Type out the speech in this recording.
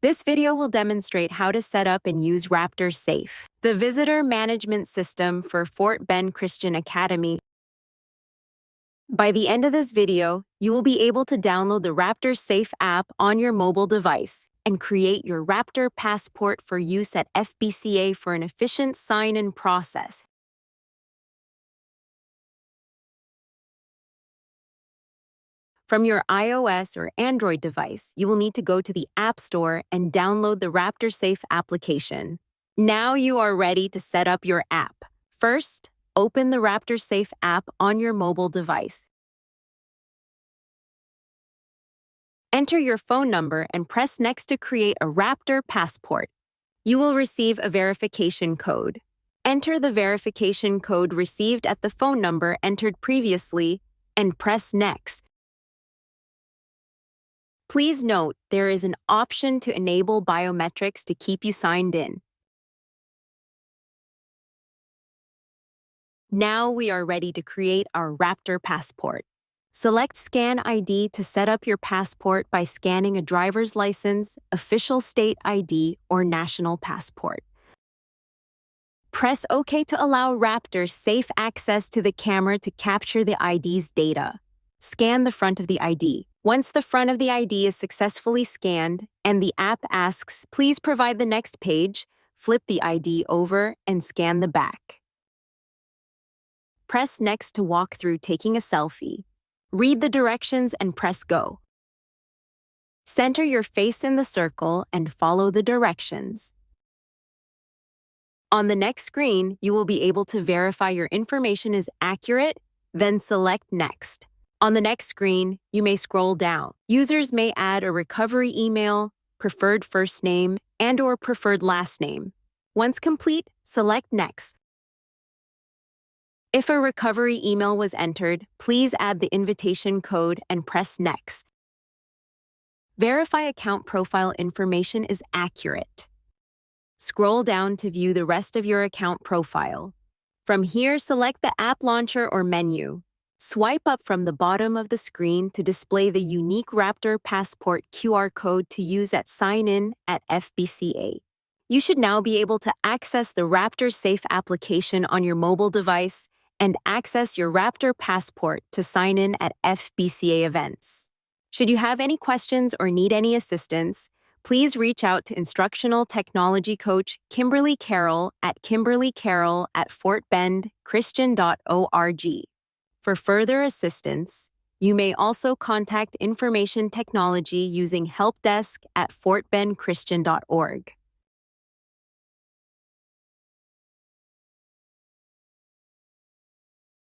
This video will demonstrate how to set up and use Raptor Safe, the visitor management system for Fort Bend Christian Academy. By the end of this video, you will be able to download the Raptor Safe app on your mobile device and create your Raptor passport for use at FBCA for an efficient sign-in process. From your iOS or Android device, you will need to go to the App Store and download the Raptor Safe application. Now you are ready to set up your app. First, open the Raptor Safe app on your mobile device. Enter your phone number and press Next to create a Raptor passport. You will receive a verification code. Enter the verification code received at the phone number entered previously and press Next. Please note there is an option to enable biometrics to keep you signed in. Now we are ready to create our Raptor passport. Select Scan ID to set up your passport by scanning a driver's license, official state ID, or national passport. Press OK to allow Raptor safe access to the camera to capture the ID's data. Scan the front of the ID. Once the front of the ID is successfully scanned and the app asks, please provide the next page, flip the ID over and scan the back. Press Next to walk through taking a selfie. Read the directions and press Go. Center your face in the circle and follow the directions. On the next screen, you will be able to verify your information is accurate, then select Next. On the next screen, you may scroll down. Users may add a recovery email, preferred first name, and/or preferred last name. Once complete, select Next. If a recovery email was entered, please add the invitation code and press Next. Verify account profile information is accurate. Scroll down to view the rest of your account profile. From here, select the app launcher or menu. Swipe up from the bottom of the screen to display the unique Raptor Passport QR code to use at sign-in at FBCA. You should now be able to access the Raptor Safe application on your mobile device and access your Raptor Passport to sign in at FBCA events. Should you have any questions or need any assistance, please reach out to Instructional Technology Coach Kimberly Carroll at kimberlycarroll@fortbendchristian.org. For further assistance, you may also contact Information Technology using helpdesk@fortbendchristian.org.